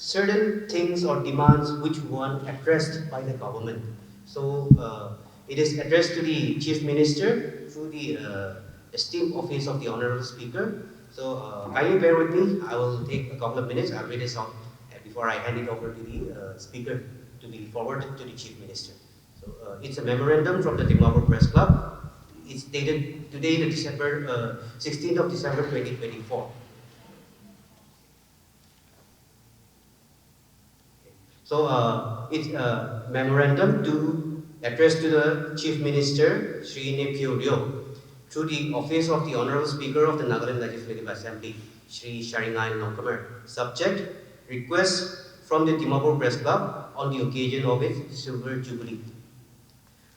certain things or demands which want addressed by the government. So it is addressed to the Chief Minister through the esteemed office of the Honorable Speaker. So kindly bear with me. I will take a couple of minutes. I'll read this out before I hand it over to the Speaker to be forwarded to the Chief Minister. So it's a memorandum from the Dimapur Press Club. It's dated today, the 16th of December 2024. So it's a memorandum addressed to the Chief Minister, Shri Nephew Ryo, through the office of the Honorable Speaker of the Nagaland Legislative Assembly, Shri Sharingain Longkumer. Subject: request from the Dimapur Press Club on the occasion of its Silver Jubilee.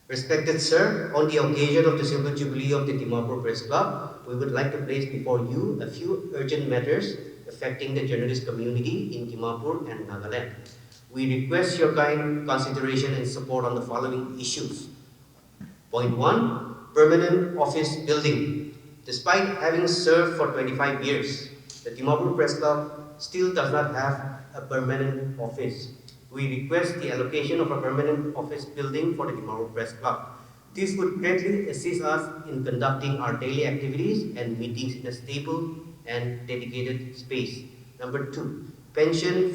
Respected Sir, on the occasion of the Silver Jubilee of the Dimapur Press Club, we would like to place before you a few urgent matters affecting the journalist community in Dimapur and Nagaland. We request your kind consideration and support on the following issues. Point 1, permanent office building. Despite having served for 25 years, the Dimapur Press Club still does not have a permanent office. We request the allocation of a permanent office building for the Dimapur Press Club. This would greatly assist us in conducting our daily activities and meetings in a stable and dedicated space. Number 2, pension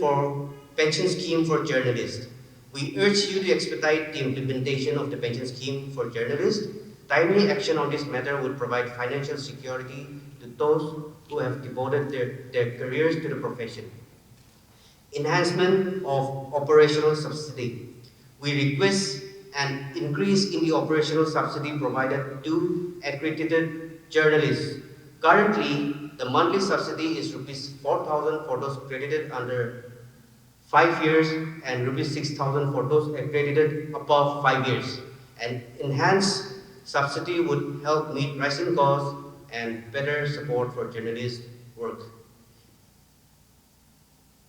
scheme for journalists. We urge you to expedite the implementation of the pension scheme for journalists. Timely action on this matter would provide financial security to those who have devoted their careers to the profession. Enhancement of operational subsidy. We request an increase in the operational subsidy provided to accredited journalists. Currently, the monthly subsidy is Rs 4,000 for those credited under 5 years and Rs 6,000 for those accredited above 5 years. An enhanced subsidy would help meet rising costs and better support for journalist work.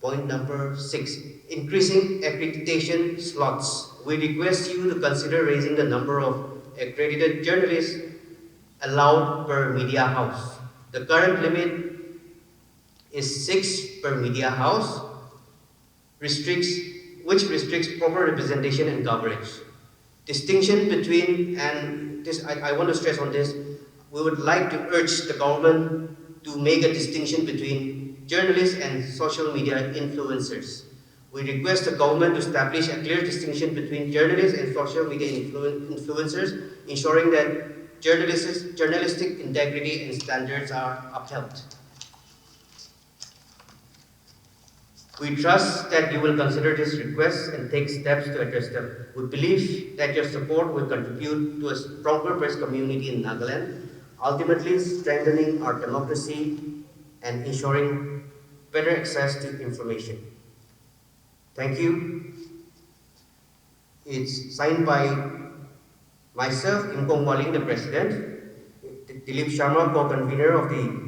Point number 6, increasing accreditation slots. We request you to consider raising the number of accredited journalists allowed per media house. The current limit is 6 per media house, which restricts proper representation and coverage. Distinction between, and this I want to stress on this, we would like to urge the government to make a distinction between journalists and social media influencers. We request the government to establish a clear distinction between journalists and social media influencers, ensuring that journalistic integrity and standards are upheld. We trust that you will consider this request and take steps to address them. We believe that your support will contribute to a stronger press community in Nagaland, ultimately strengthening our democracy and ensuring better access to information. Thank you. It's signed by myself, Im Kong Waling, the President, Dilip Sharma, co-convener of the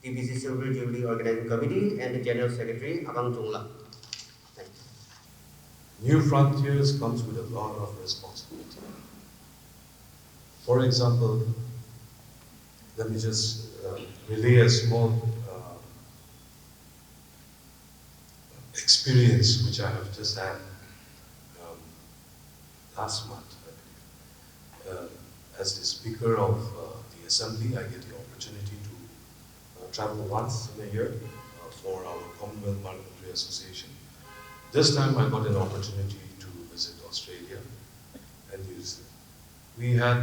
TBC Silver Jubilee Organizing Committee, and the General Secretary, Abang Jungla. Thank you. New frontiers comes with a lot of responsibility. For example, let me just relay a small experience which I have just had last month, I believe. As the Speaker of the Assembly, I get the opportunity to travel once in a year for our Commonwealth Parliamentary Association. This time I got an opportunity to visit Australia and New Zealand. We had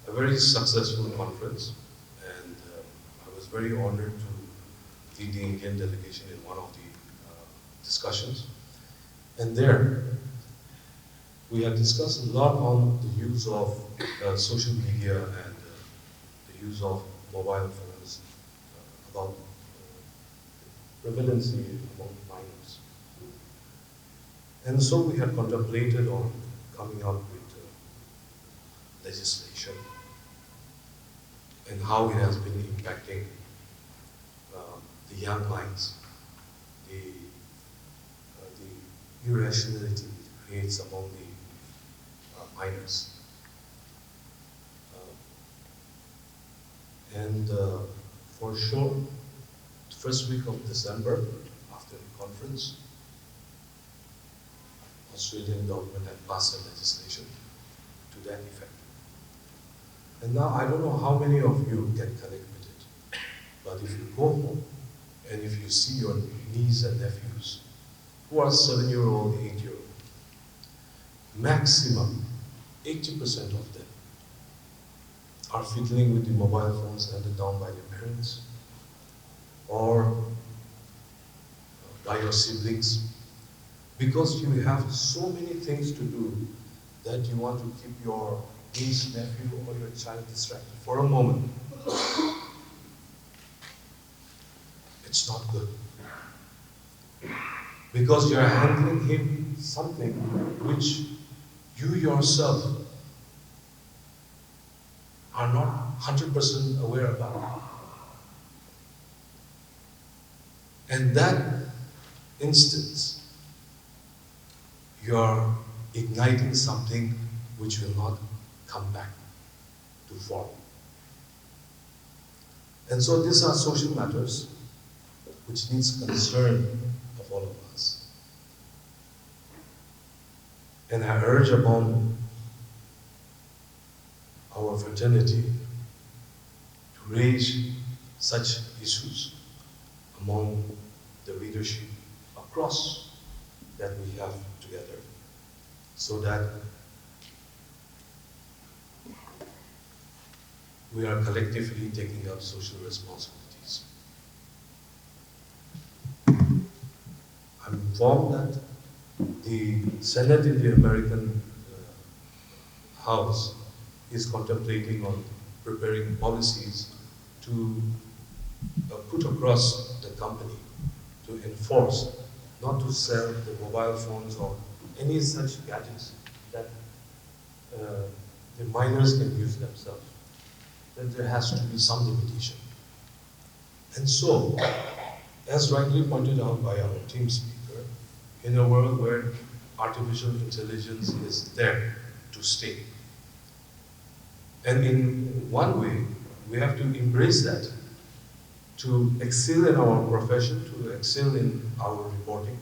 a very successful conference, and I was very honored to lead the Indian delegation in one of the discussions. And there, we had discussed a lot on the use of social media and the use of mobile phones, about prevalency among minors. And so we had contemplated on coming up with legislation and how it has been impacting the young minds, the irrationality it creates among the minors. For sure, the first week of December, after the conference, Australian government had passed a legislation to that effect. And now I don't know how many of you can connect with it, but if you go home and if you see your niece and nephews who are 7-year-old, 8-year-old, maximum 80% of them are fiddling with the mobile phones handed down by their parents or by your siblings, because you have so many things to do that you want to keep your niece, nephew, or your child distracted for a moment. It's not good. Because you're handling him something which you yourself are not 100% aware about. And that instance, you're igniting something which will not come back to form. And so these are social matters which needs concern of all of us. And I urge upon our fraternity to raise such issues among the leadership across that we have together, so that we are collectively taking up social responsibilities. I'm informed that the Senate in the American House is contemplating on preparing policies to put across the company to enforce not to sell the mobile phones or any such gadgets that the minors can use themselves. That there has to be some limitation. And so, as rightly pointed out by our team speaker, in a world where artificial intelligence is there to stay, and in one way, we have to embrace that to excel in our profession, to excel in our reporting.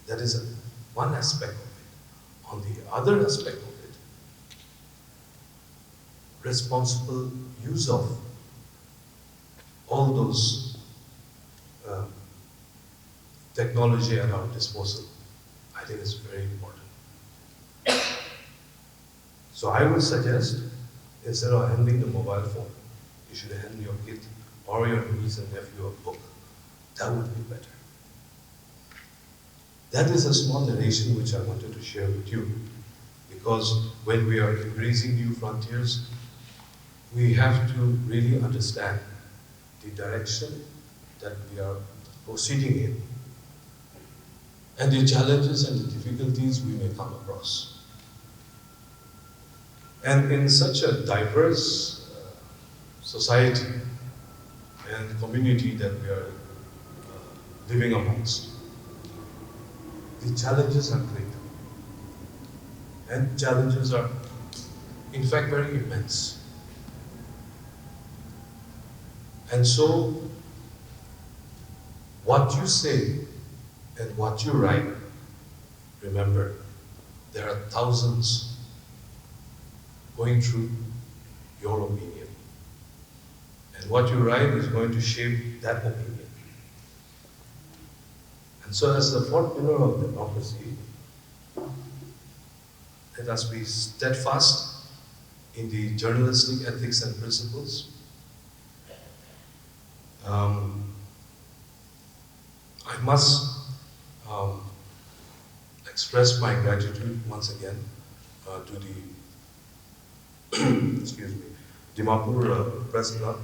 That is one aspect of it. On the other aspect of it, responsible use of all those technology at our disposal, I think is very important. So I would suggest, instead of handing the mobile phone, you should hand your kid or your niece and nephew a book. That would be better. That is a small narration which I wanted to share with you, because when we are embracing new frontiers, we have to really understand the direction that we are proceeding in and the challenges and the difficulties we may come across. And in such a diverse society and community that we are living amongst, the challenges are great. And challenges are, in fact, very immense. And so, what you say and what you write, remember, there are thousands going through your opinion. And what you write is going to shape that opinion. And so as the fourth pillar of democracy, let us be steadfast in the journalistic ethics and principles. I must express my gratitude once again to the excuse me, Dimapur Press Club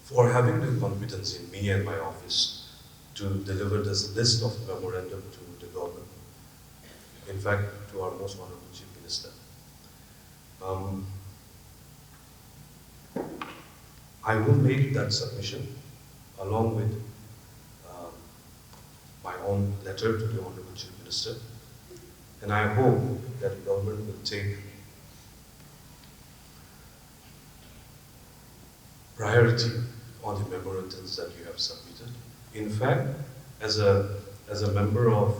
for having the confidence in me and my office to deliver this list of memorandum to the government. In fact, to our most honorable Chief Minister. I will make that submission along with my own letter to the Honorable Chief Minister, and I hope that the government will take priority on the memorandums that you have submitted. In fact, as a member of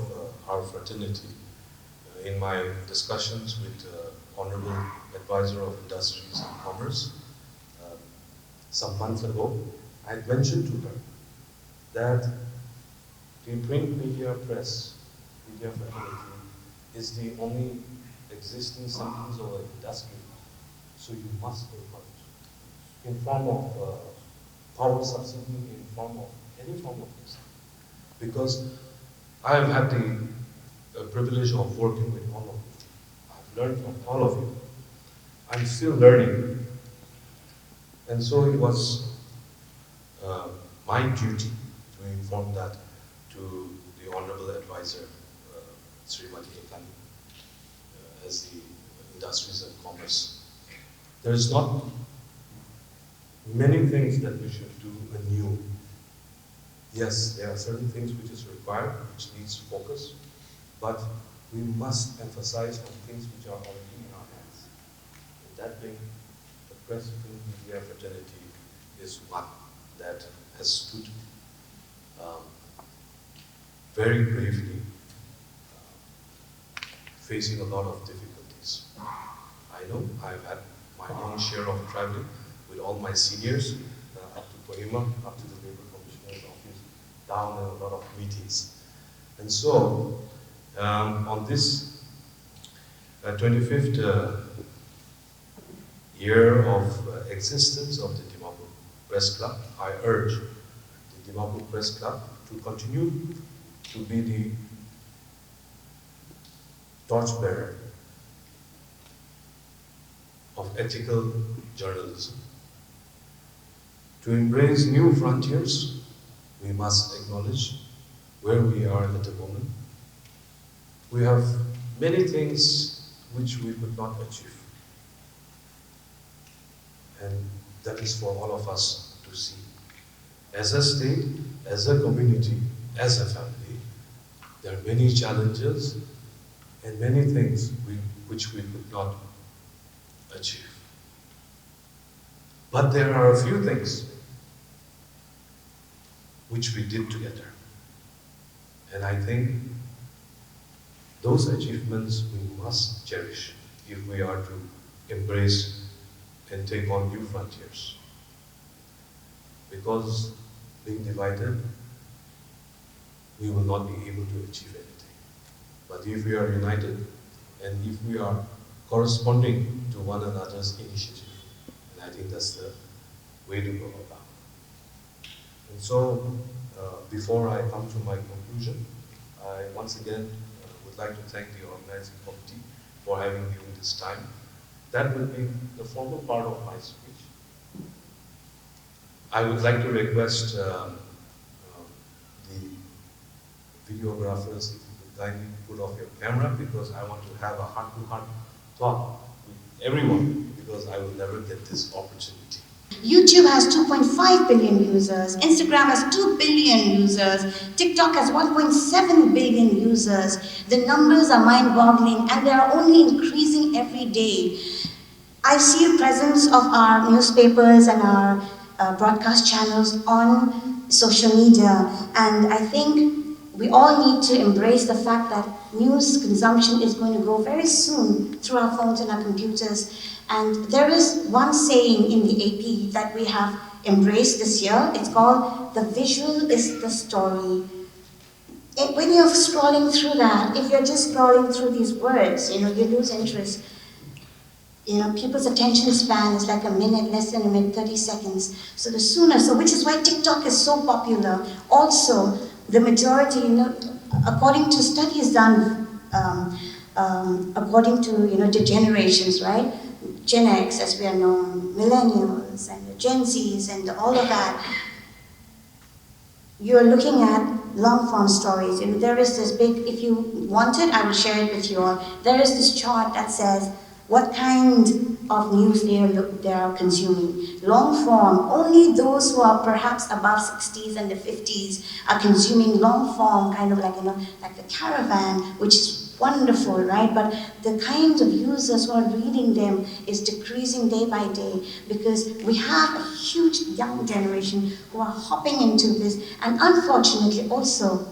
our fraternity. In my discussions with Honorable Advisor of Industries and Commerce some months ago, I had mentioned to her that the print media media fraternity is the only existing something of an industry, so you must take part in form of power subsidy, in form of any form of this. Because I have had the privilege of working with all of you. I've learned from all of you. I'm still learning. And so it was my duty to inform that to the Honorable Advisor, Srimati Ekani, as the Industries and Commerce. There's not many things that we should do anew. Yes, there are certain things which is required, which needs focus, but we must emphasize on things which are already in our hands. And that being, the press print media fraternity is one that has stood very bravely facing a lot of difficulties. I know I've had my own share of traveling with all my seniors up to Kohima, up to the Labour Commissioner's office, down in a lot of meetings. And so, on this 25th year of existence of the Dimapur Press Club, I urge the Dimapur Press Club to continue to be the torchbearer of ethical journalism. To embrace new frontiers, we must acknowledge where we are at the moment. We have many things which we could not achieve. And that is for all of us to see. As a state, as a community, as a family, there are many challenges and many things which we could not achieve. But there are a few things which we did together. And I think those achievements we must cherish if we are to embrace and take on new frontiers. Because being divided, we will not be able to achieve anything. But if we are united, and if we are corresponding to one another's initiative, and I think that's the way to go about it. And so, before I come to my conclusion, I once again would like to thank the organizing committee for having given this time. That will be the formal part of my speech. I would like to request the videographers, if you could kindly put off your camera, because I want to have a heart-to-heart talk with everyone, because I will never get this opportunity. YouTube has 2.5 billion users, Instagram has 2 billion users, TikTok has 1.7 billion users. The numbers are mind-boggling and they are only increasing every day. I see a presence of our newspapers and our broadcast channels on social media, and I think we all need to embrace the fact that news consumption is going to go very soon through our phones and our computers. And there is one saying in the AP that we have embraced this year. It's called, "The visual is the story." When you're scrolling through that, if you're just scrolling through these words, you lose interest. People's attention span is like a minute, less than a minute, 30 seconds. So the sooner, which is why TikTok is so popular. Also, the majority, according to studies done, according to, the generations, right? Gen X, as we are known, millennials, and the Gen Zs, and all of that. You're looking at long-form stories. There is this big, if you want it, I will share it with you all. There is this chart that says what kind of news they are consuming. Long form, only those who are perhaps above 60s and the 50s are consuming long form, kind of like, like the Caravan, which is wonderful, right? But the kinds of users who are reading them is decreasing day by day, because we have a huge young generation who are hopping into this, and unfortunately also,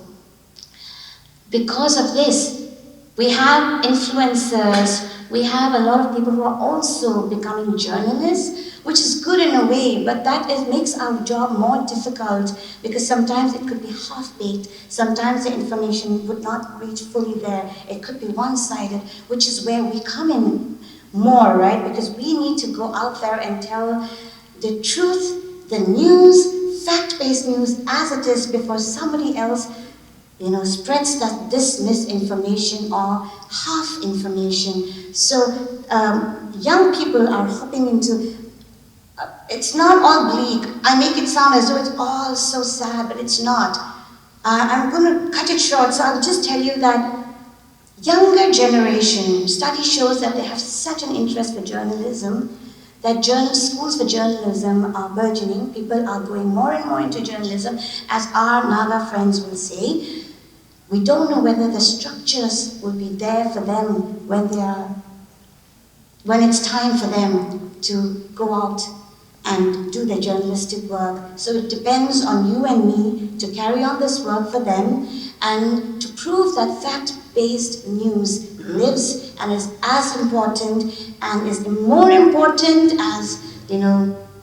Because of this, we have influencers, we have a lot of people who are also becoming journalists, which is good in a way, but that makes our job more difficult because sometimes it could be half-baked, sometimes the information would not reach fully there, it could be one-sided, which is where we come in more, right? Because we need to go out there and tell the truth, the news, fact-based news as it is before somebody else spreads this misinformation or half information. So young people are hopping into, it's not all bleak. I make it sound as though it's all so sad, but it's not. I'm going to cut it short, so I'll just tell you that younger generation, study shows that they have such an interest for journalism, that schools for journalism are burgeoning. People are going more and more into journalism, as our Naga friends will say. We don't know whether the structures will be there for them when it's time for them to go out and do their journalistic work. So it depends on you and me to carry on this work for them and to prove that fact-based news lives and is as important and is more important as,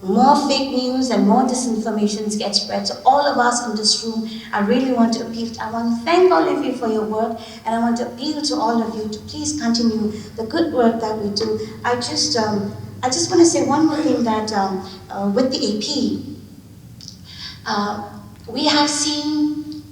more fake news and more disinformation get spread. So all of us in this room, I really want to appeal. I want to thank all of you for your work, and I want to appeal to all of you to please continue the good work that we do. I just want to say one more thing, that with the AP, we have seen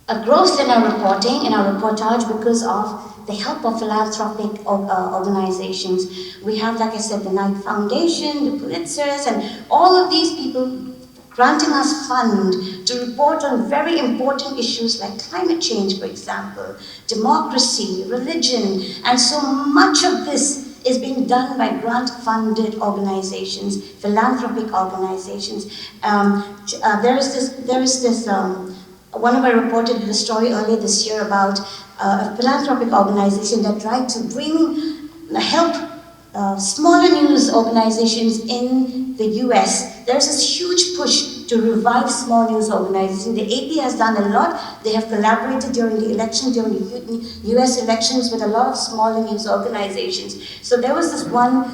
a growth in our reporting, in our reportage, because of the help of philanthropic organizations. We have, like I said, the Knight Foundation, the Pulitzers, and all of these people granting us fund to report on very important issues like climate change, for example, democracy, religion, and so much of this is being done by grant-funded organizations, philanthropic organizations. There is this one of I reported a story earlier this year about a philanthropic organization that tried to help smaller news organizations in the US. There's this huge push to revive small news organizations. The AP has done a lot. They have collaborated during the election, during the US elections, with a lot of smaller news organizations. So there was this one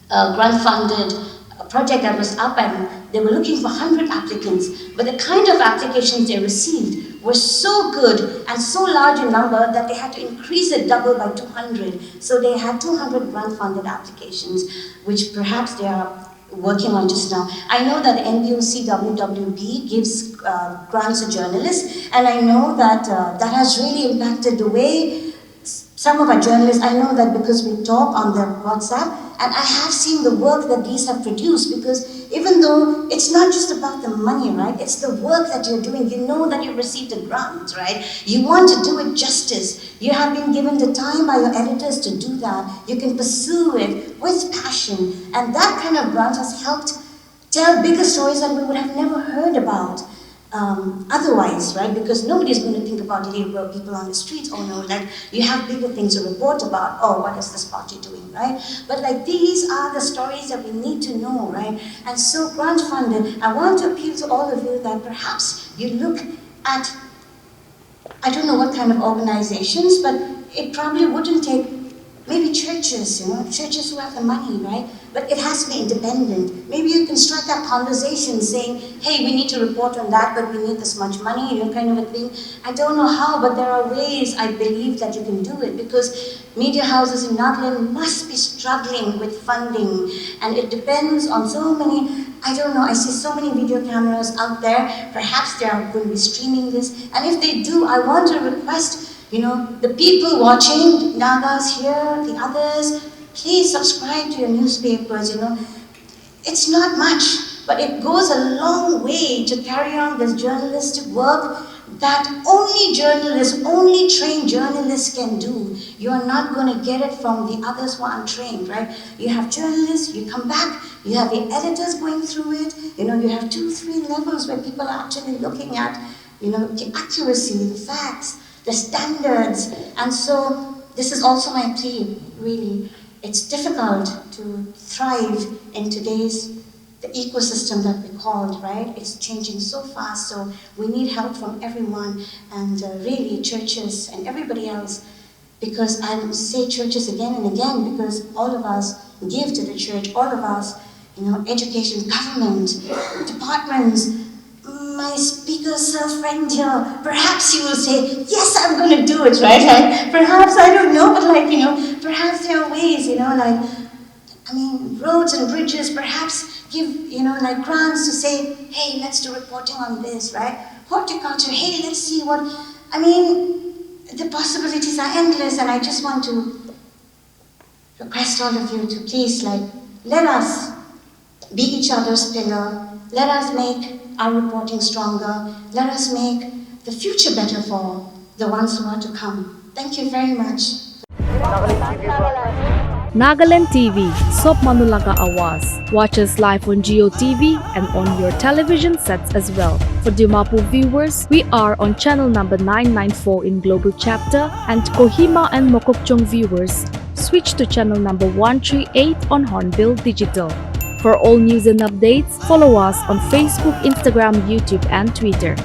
grant-funded project that was up, and they were looking for 100 applicants, but the kind of applications they received were so good and so large in number that they had to increase it double by 200. So they had 200 grant-funded applications, which perhaps they are working on just now. I know that NBOC WWB gives grants to journalists, and I know that that has really impacted the way some of our journalists, I know that because we talk on their WhatsApp, and I have seen the work that these have produced, because even though it's not just about the money, right? It's the work that you're doing. You know that you've received a grant, right? You want to do it justice. You have been given the time by your editors to do that. You can pursue it with passion. And that kind of grant has helped tell bigger stories that we would have never heard about. Otherwise, right? Because nobody's going to think about labor people on the streets. Oh no, like you have bigger things to report about. Oh, what is this party doing, right? But like these are the stories that we need to know, right? And so grant funded, I want to appeal to all of you that perhaps you look at, I don't know what kind of organizations, but it probably wouldn't take, maybe churches, churches who have the money, right? But it has to be independent. Maybe you can strike that conversation saying, hey, we need to report on that, but we need this much money, kind of a thing. I don't know how, but there are ways I believe that you can do it, because media houses in Nagaland must be struggling with funding, and it depends on so many, I don't know, I see so many video cameras out there. Perhaps they are going to be streaming this, and if they do, I want to request the people watching, Nagas here, the others, please subscribe to your newspapers, It's not much, but it goes a long way to carry on this journalistic work that only journalists, only trained journalists can do. You are not going to get it from the others who are untrained, right? You have journalists, you come back, you have the editors going through it, you have 2-3 levels where people are actually looking at, the accuracy, the facts, the standards. And so this is also my plea, really. It's difficult to thrive in today's the ecosystem that we called, right? It's changing so fast, so we need help from everyone, and really churches and everybody else, because I say churches again and again, because all of us give to the church, all of us, education, government, departments. My speaker's friend here, perhaps he will say, yes, I'm going to do it, right? Like, perhaps, I don't know, but perhaps there are ways, roads and bridges, perhaps give, grants to say, hey, let's do reporting on this, right? Horticulture, hey, let's see what, the possibilities are endless, and I just want to request all of you to please, let us be each other's pillar. Let us make our reporting stronger. Let us make the future better for the ones who are to come. Thank you very much. Nagaland TV, Sob Manulaga Awas. Watch us live on Geo TV and on your television sets as well. For Dimapur viewers, we are on channel number 994 in Global Chapter, and Kohima and Mokokchung viewers, switch to channel number 138 on Hornbill Digital. For all news and updates, follow us on Facebook, Instagram, YouTube, and Twitter.